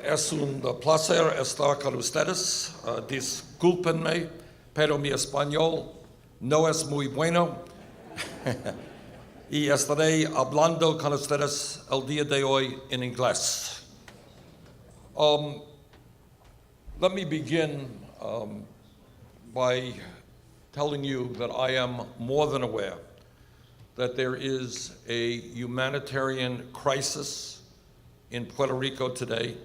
Es un placer estar con ustedes. Discúlpenme, pero mi español no es muy bueno. Y estaré hablando con ustedes el día de hoy en inglés. Let me begin by telling you that I am more than aware that there is a humanitarian crisis in Puerto Rico today,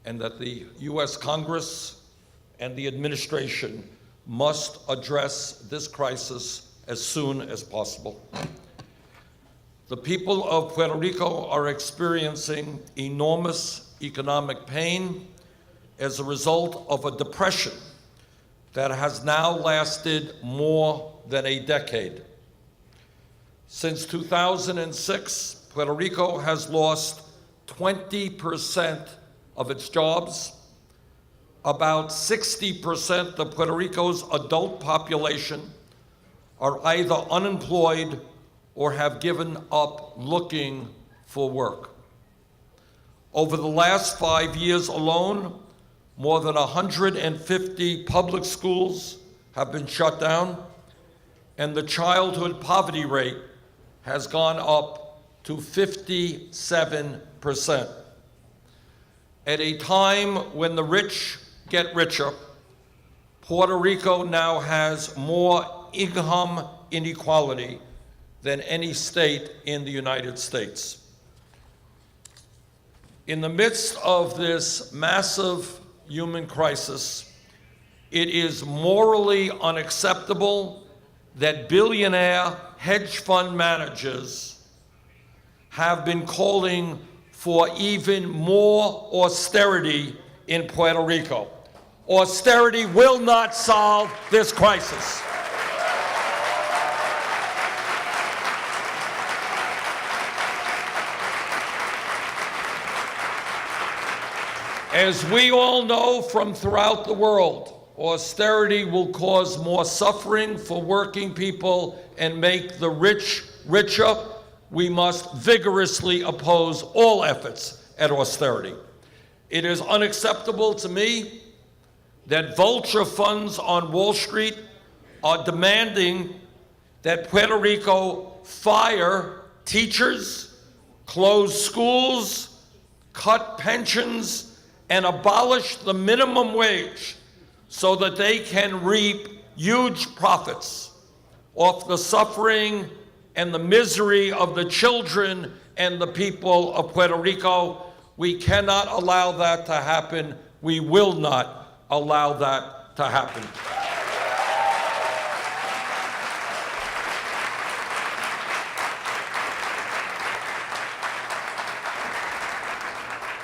and that the U.S. Congress and the administration must address this crisis as soon as possible. The people of Puerto Rico are experiencing enormous economic pain as a result of a depression that has now lasted more than a decade. Since 2006, Puerto Rico has lost 20% of its jobs. About 60% of Puerto Rico's adult population are either unemployed or have given up looking for work. Over the last 5 years alone, more than 150 public schools have been shut down, and the childhood poverty rate has gone up to 57%. At a time when the rich get richer, Puerto Rico now has more income inequality than any state in the United States. In the midst of this massive human crisis, it is morally unacceptable that billionaire hedge fund managers have been calling for even more austerity in Puerto Rico. Austerity will not solve this crisis. As we all know from throughout the world, austerity will cause more suffering for working people and make the rich richer. We must vigorously oppose all efforts at austerity. It is unacceptable to me that vulture funds on Wall Street are demanding that Puerto Rico fire teachers, close schools, cut pensions, and abolish the minimum wage so that they can reap huge profits off the suffering and the misery of the children and the people of Puerto Rico. We cannot allow that to happen. We will not allow that to happen.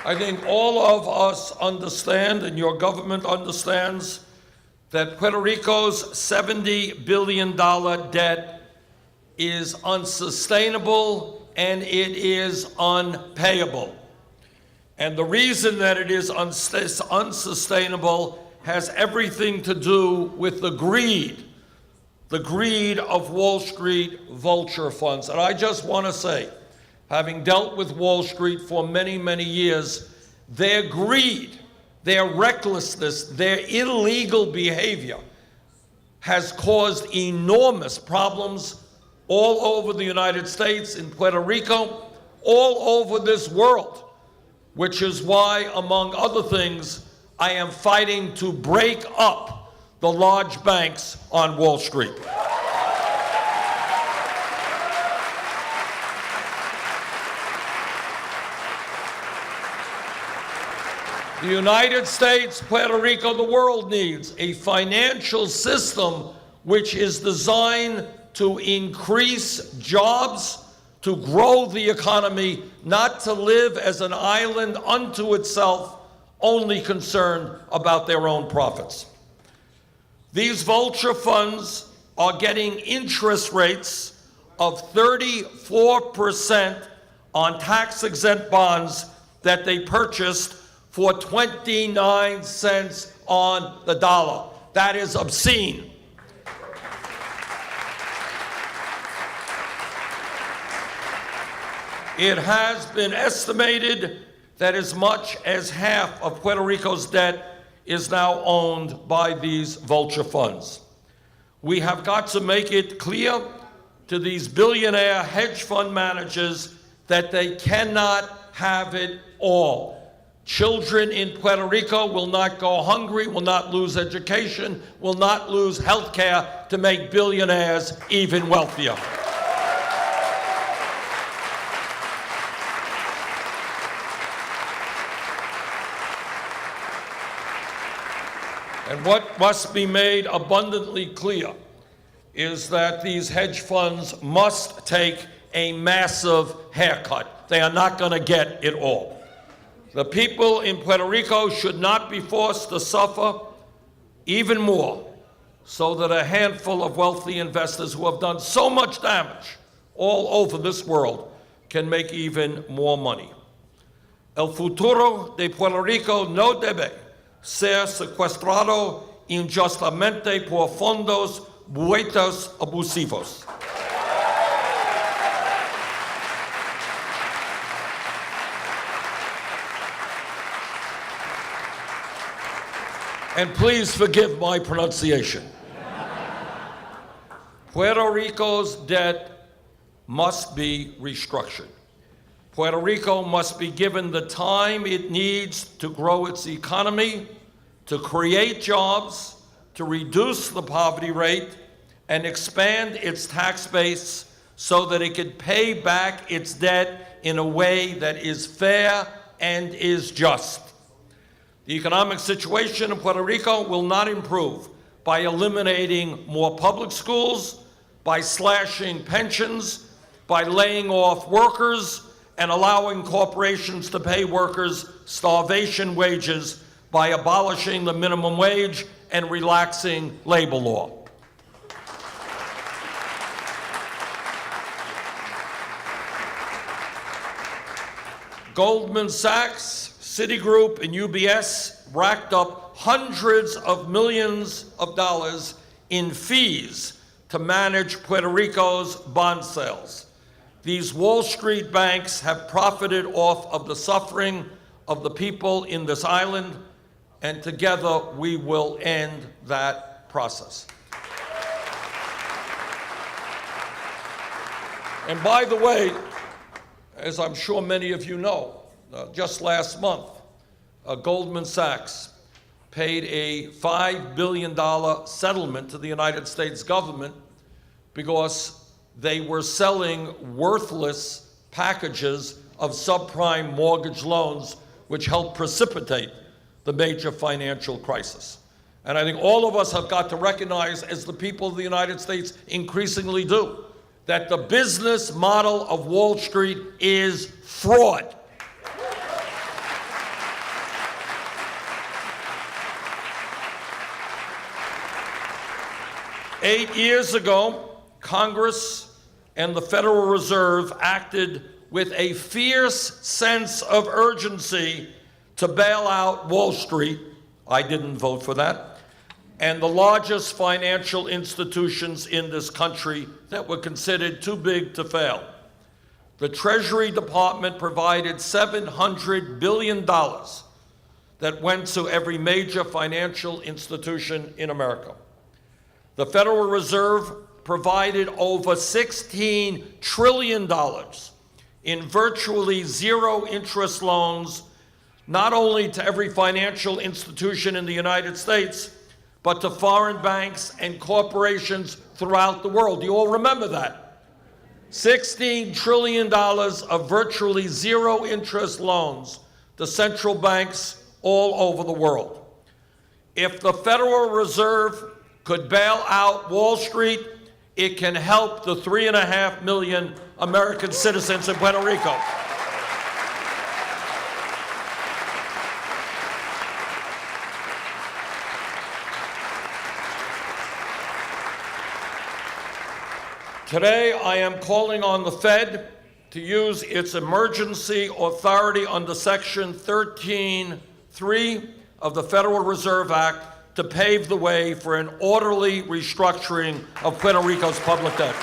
I think all of us understand, and your government understands, that Puerto Rico's $70 billion debt is unsustainable and it is unpayable. And the reason that it is unsustainable has everything to do with the greed of Wall Street vulture funds. And I just want to say, having dealt with Wall Street for many, many years, their greed, their recklessness, their illegal behavior has caused enormous problems all over the United States, in Puerto Rico, all over this world, which is why, among other things, I am fighting to break up the large banks on Wall Street. The United States, Puerto Rico, the world needs a financial system which is designed to increase jobs, to grow the economy, not to live as an island unto itself, only concerned about their own profits. These vulture funds are getting interest rates of 34% on tax-exempt bonds that they purchased for 29 cents on the dollar. That is obscene. It has been estimated that as much as half of Puerto Rico's debt is now owned by these vulture funds. We have got to make it clear to these billionaire hedge fund managers that they cannot have it all. Children in Puerto Rico will not go hungry, will not lose education, will not lose health care to make billionaires even wealthier. And what must be made abundantly clear is that these hedge funds must take a massive haircut. They are not going to get it all. The people in Puerto Rico should not be forced to suffer even more so that a handful of wealthy investors who have done so much damage all over this world can make even more money. El futuro de Puerto Rico no debe ser secuestrado injustamente por fondos buitres abusivos. And please forgive my pronunciation. Puerto Rico's debt must be restructured. Puerto Rico must be given the time it needs to grow its economy, to create jobs, to reduce the poverty rate, and expand its tax base so that it can pay back its debt in a way that is fair and is just. The economic situation in Puerto Rico will not improve by eliminating more public schools, by slashing pensions, by laying off workers, and allowing corporations to pay workers starvation wages by abolishing the minimum wage and relaxing labor law. Goldman Sachs, Citigroup, and UBS racked up hundreds of millions of dollars in fees to manage Puerto Rico's bond sales. These Wall Street banks have profited off of the suffering of the people in this island, and together we will end that process. And by the way, as I'm sure many of you know, just last month, Goldman Sachs paid a $5 billion settlement to the United States government because they were selling worthless packages of subprime mortgage loans, which helped precipitate the major financial crisis. And I think all of us have got to recognize, as the people of the United States increasingly do, that the business model of Wall Street is fraud. Eight years ago, Congress and the Federal Reserve acted with a fierce sense of urgency to bail out Wall Street. I didn't vote for that. And the largest financial institutions in this country that were considered too big to fail. The Treasury Department provided $700 billion that went to every major financial institution in America. The Federal Reserve provided over $16 trillion in virtually zero interest loans, not only to every financial institution in the United States, but to foreign banks and corporations throughout the world. You all remember that. $16 trillion of virtually zero interest loans to central banks all over the world. If the Federal Reserve could bail out Wall Street, it can help the 3.5 million American citizens in Puerto Rico. Today, I am calling on the Fed to use its emergency authority under Section 13(3) of the Federal Reserve Act to pave the way for an orderly restructuring of Puerto Rico's public debt.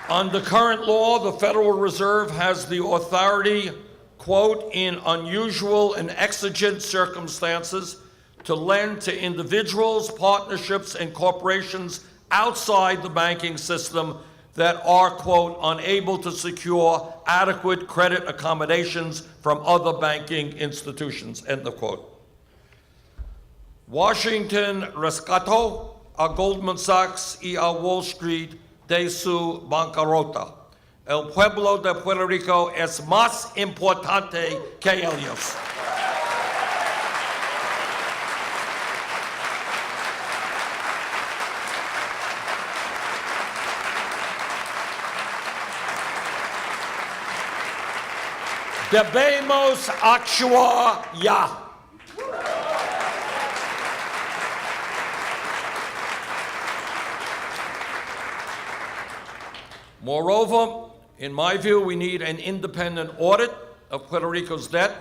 Under current law, the Federal Reserve has the authority, quote, in unusual and exigent circumstances, to lend to individuals, partnerships, and corporations outside the banking system that are, quote, unable to secure adequate credit accommodations from other banking institutions, end of quote. Washington rescató a Goldman Sachs y a Wall Street de su bancarrota. El pueblo de Puerto Rico es más importante que ellos. Debemos actuar ya. Moreover, in my view, we need an independent audit of Puerto Rico's debt.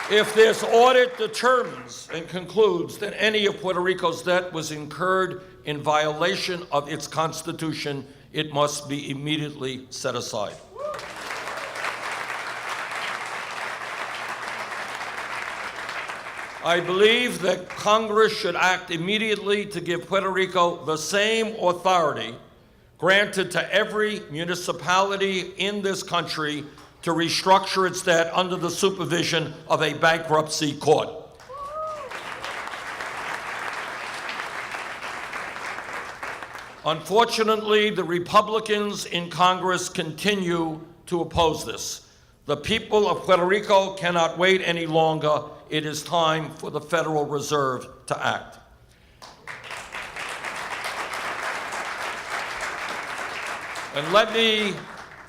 If this audit determines and concludes that any of Puerto Rico's debt was incurred in violation of its Constitution, it must be immediately set aside. I believe that Congress should act immediately to give Puerto Rico the same authority granted to every municipality in this country to restructure its debt under the supervision of a bankruptcy court. Unfortunately, the Republicans in Congress continue to oppose this. The people of Puerto Rico cannot wait any longer. It is time for the Federal Reserve to act. And let me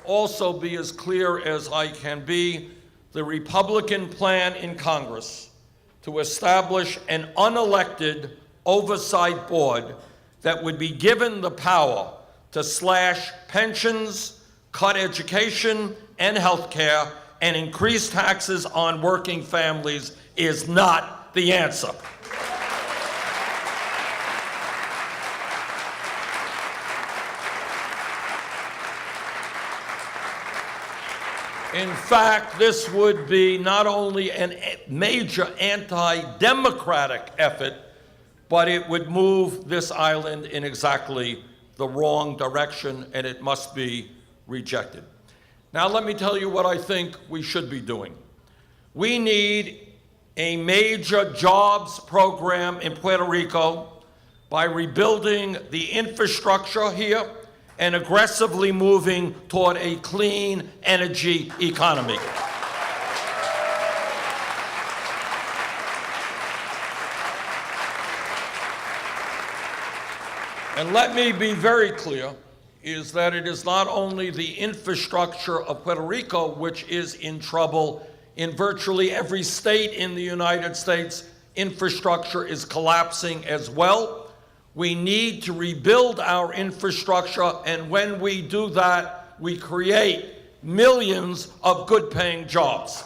also be as clear as I can be. The Republican plan in Congress to establish an unelected oversight board that would be given the power to slash pensions, cut education and health care, and increase taxes on working families is not the answer. In fact, this would be not only a major anti-democratic effort, but it would move this island in exactly the wrong direction, and it must be rejected. Now, let me tell you what I think we should be doing. We need a major jobs program in Puerto Rico by rebuilding the infrastructure here and aggressively moving toward a clean energy economy. And let me be very clear, is that it is not only the infrastructure of Puerto Rico which is in trouble. In virtually every state in the United States, infrastructure is collapsing as well. We need to rebuild our infrastructure, and when we do that, we create millions of good-paying jobs.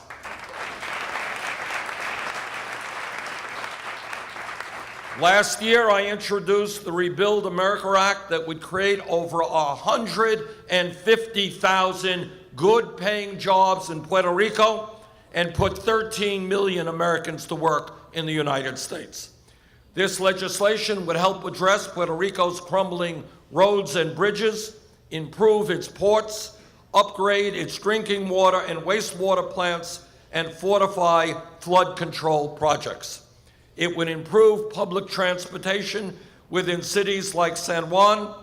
Last year, I introduced the Rebuild America Act that would create over 150,000 good-paying jobs in Puerto Rico and put 13 million Americans to work in the United States. This legislation would help address Puerto Rico's crumbling roads and bridges, improve its ports, upgrade its drinking water and wastewater plants, and fortify flood control projects. It would improve public transportation within cities like San Juan,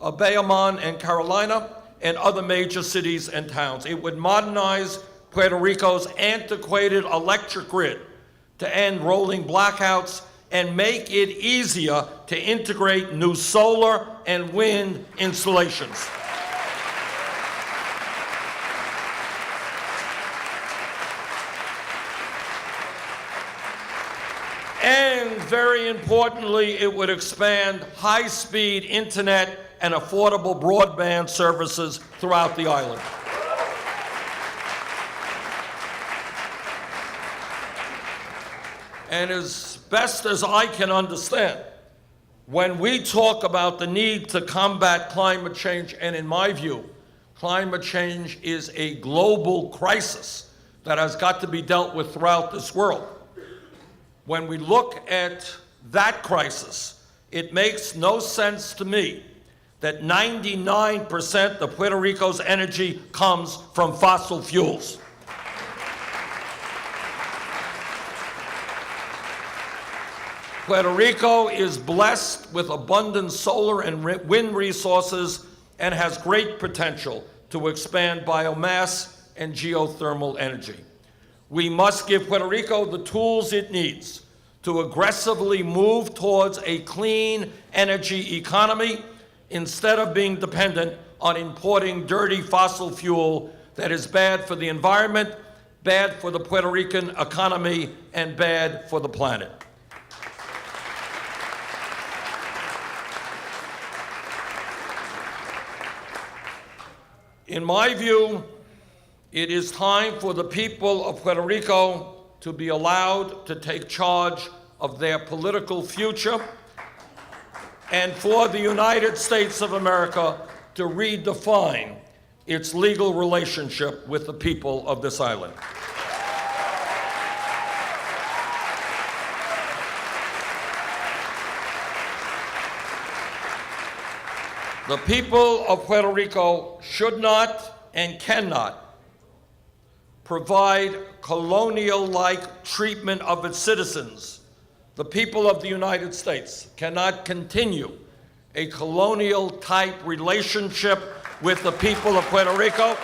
Bayamon, and Carolina, and other major cities and towns. It would modernize Puerto Rico's antiquated electric grid to end rolling blackouts and make it easier to integrate new solar and wind installations. And very importantly, it would expand high-speed internet and affordable broadband services throughout the island. And as best as I can understand, When we talk about the need to combat climate change, and in my view, climate change is a global crisis that has got to be dealt with throughout this world. When we look at that crisis, it makes no sense to me that 99% of Puerto Rico's energy comes from fossil fuels. Puerto Rico is blessed with abundant solar and wind resources and has great potential to expand biomass and geothermal energy. We must give Puerto Rico the tools it needs to aggressively move towards a clean energy economy instead of being dependent on importing dirty fossil fuel that is bad for the environment, bad for the Puerto Rican economy, and bad for the planet. In my view, it is time for the people of Puerto Rico to be allowed to take charge of their political future and for the United States of America to redefine its legal relationship with the people of this island. The people of Puerto Rico should not and cannot provide colonial-like treatment of its citizens. The people of the United States cannot continue a colonial-type relationship with the people of Puerto Rico.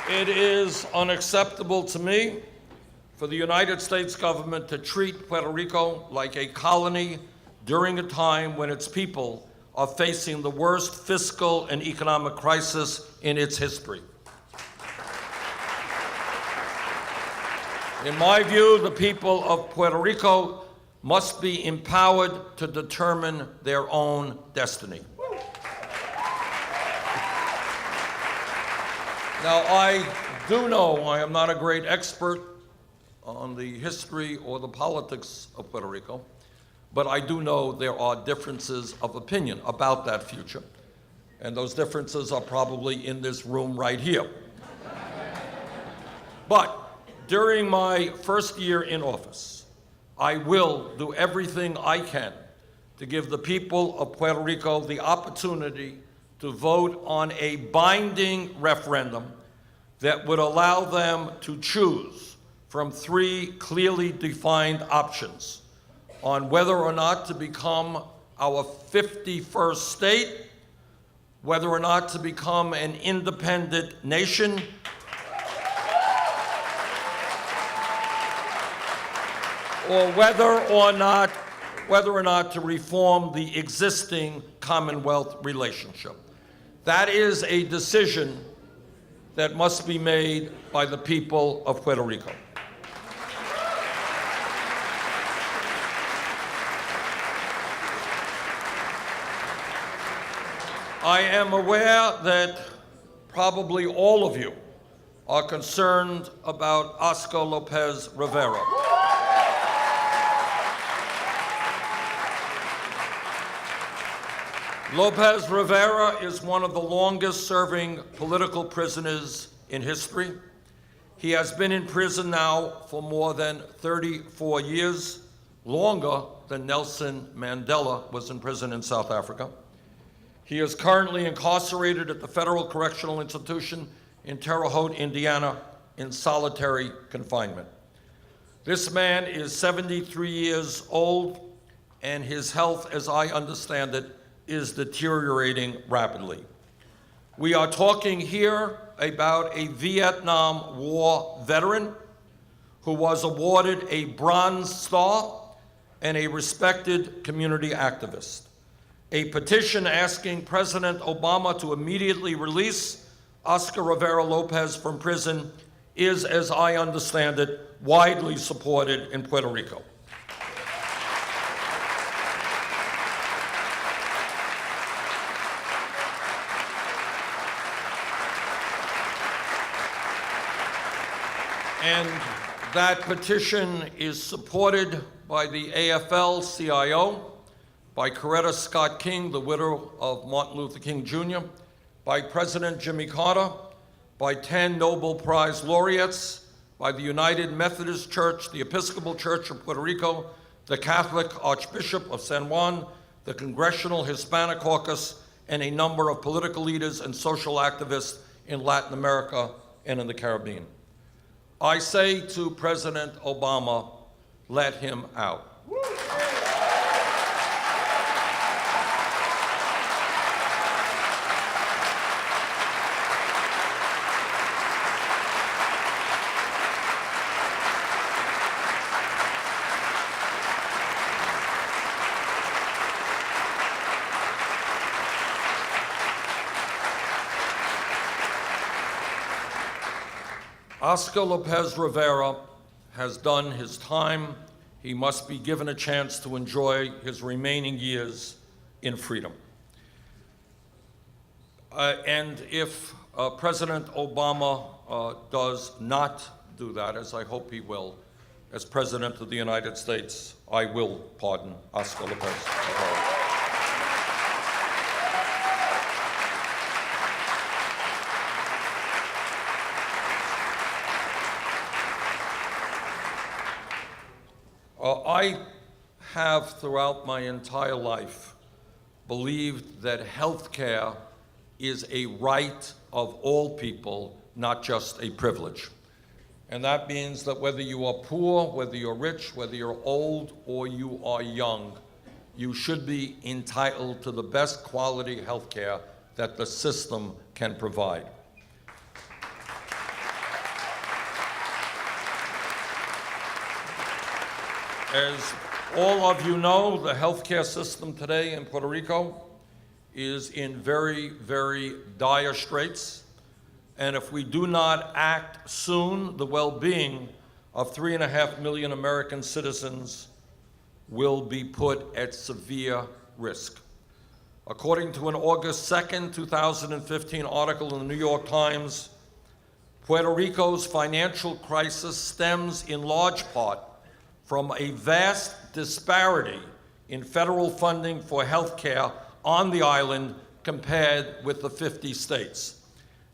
It is unacceptable to me for the United States government to treat Puerto Rico like a colony during a time when its people are facing the worst fiscal and economic crisis in its history. In my view, the people of Puerto Rico must be empowered to determine their own destiny. Now, I do know I am not a great expert on the history or the politics of Puerto Rico, but I do know there are differences of opinion about that future, and those differences are probably in this room right here. But during my first year in office, I will do everything I can to give the people of Puerto Rico the opportunity to vote on a binding referendum that would allow them to choose from three clearly defined options on whether or not to become our 51st state, whether or not to become an independent nation, or whether or not to reform the existing Commonwealth relationship. That is a decision that must be made by the people of Puerto Rico. I am aware that probably all of you are concerned about Oscar Lopez Rivera. Lopez Rivera is one of the longest-serving political prisoners in history. He has been in prison now for more than 34 years, longer than Nelson Mandela was in prison in South Africa. He is currently incarcerated at the Federal Correctional Institution in Terre Haute, Indiana, in solitary confinement. This man is 73 years old, and his health, as I understand it, is deteriorating rapidly. We are talking here about a Vietnam War veteran who was awarded a Bronze Star and a respected community activist, a petition asking President Obama to immediately release Oscar Rivera Lopez from prison is, as I understand it, widely supported in Puerto Rico. And that petition is supported by the AFL-CIO, by Coretta Scott King, the widow of Martin Luther King Jr., by President Jimmy Carter, by 10 Nobel Prize laureates, by the United Methodist Church, the Episcopal Church of Puerto Rico, the Catholic Archbishop of San Juan, the Congressional Hispanic Caucus, and a number of political leaders and social activists in Latin America and in the Caribbean. I say to President Obama, let him out. Oscar Lopez Rivera has done his time. He must be given a chance to enjoy his remaining years in freedom. And if President Obama does not do that, as I hope he will, as President of the United States, I will pardon Oscar Lopez Rivera. I have, throughout my entire life, believed that health care is a right of all people, not just a privilege. And that means that whether you are poor, whether you're rich, whether you're old or you are young, you should be entitled to the best quality health care that the system can provide. As all of you know, the healthcare system today in Puerto Rico is in very, very dire straits. And if we do not act soon, the well-being of 3.5 million American citizens will be put at severe risk. According to an August 2nd, 2015 article in the New York Times, Puerto Rico's financial crisis stems in large part from a vast disparity in federal funding for health care on the island compared with the 50 states.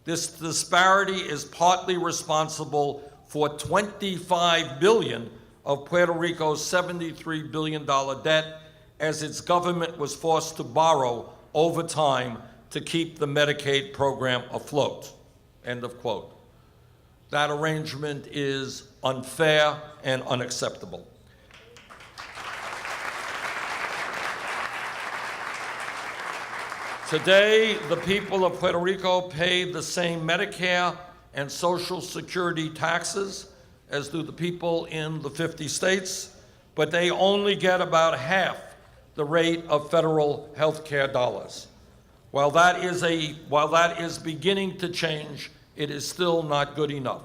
This disparity is partly responsible for $25 billion of Puerto Rico's $73 billion debt, as its government was forced to borrow over time to keep the Medicaid program afloat. End of quote. That arrangement is unfair and unacceptable. Today, the people of Puerto Rico pay the same Medicare and Social Security taxes as do the people in the 50 states, but they only get about half the rate of federal health care dollars. While that is beginning to change, it is still not good enough.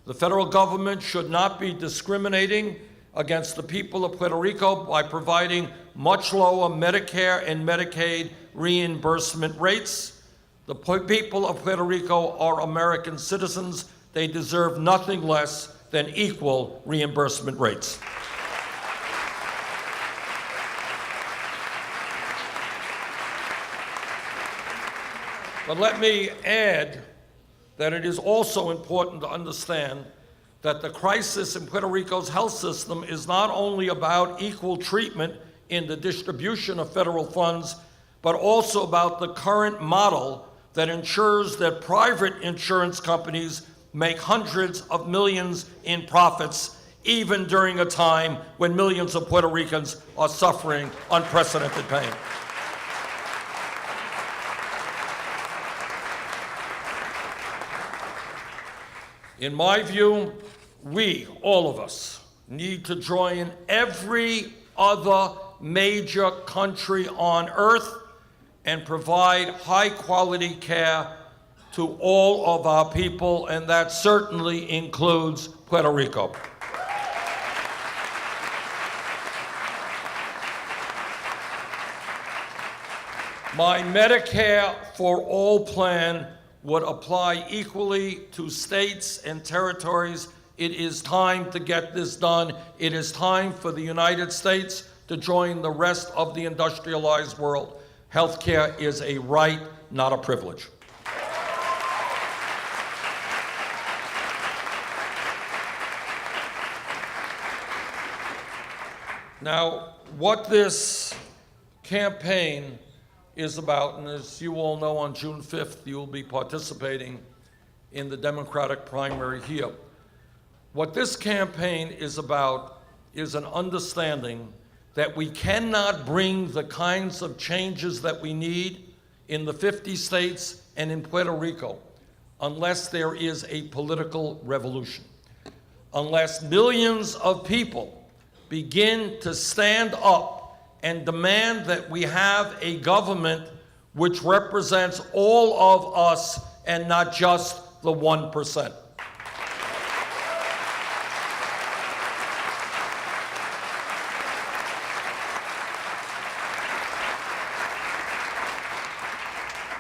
The federal government should not be discriminating against the people of Puerto Rico by providing much lower Medicare and Medicaid reimbursement rates. The people of Puerto Rico are American citizens. They deserve nothing less than equal reimbursement rates. But let me add that it is also important to understand that the crisis in Puerto Rico's health system is not only about equal treatment in the distribution of federal funds, but also about the current model that ensures that private insurance companies make hundreds of millions in profits, even during a time when millions of Puerto Ricans are suffering unprecedented pain. In my view, we, all of us, need to join every other major country on earth and provide high-quality care to all of our people, and that certainly includes Puerto Rico. My Medicare for All plan would apply equally to states and territories. It is time to get this done. It is time for the United States to join the rest of the industrialized world. Healthcare is a right, not a privilege. Now, what this campaign is about, and as you all know, on June 5th, you will be participating in the Democratic primary here. What this campaign is about is an understanding that we cannot bring the kinds of changes that we need in the 50 states and in Puerto Rico unless there is a political revolution, unless millions of people begin to stand up and demand that we have a government which represents all of us and not just the 1%.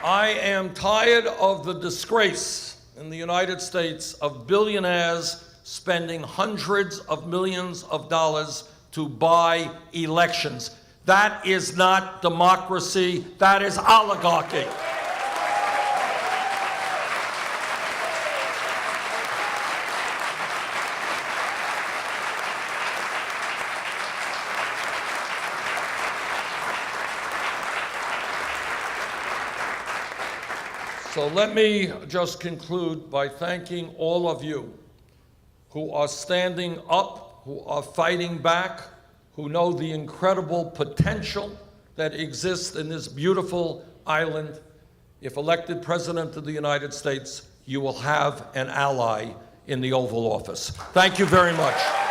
I am tired of the disgrace in the United States of billionaires spending hundreds of millions of dollars to buy elections. That is not democracy, that is oligarchy. So let me just conclude by thanking all of you who are standing up, who are fighting back, who know the incredible potential that exists in this beautiful island. If elected President of the United States, you will have an ally in the Oval Office. Thank you very much.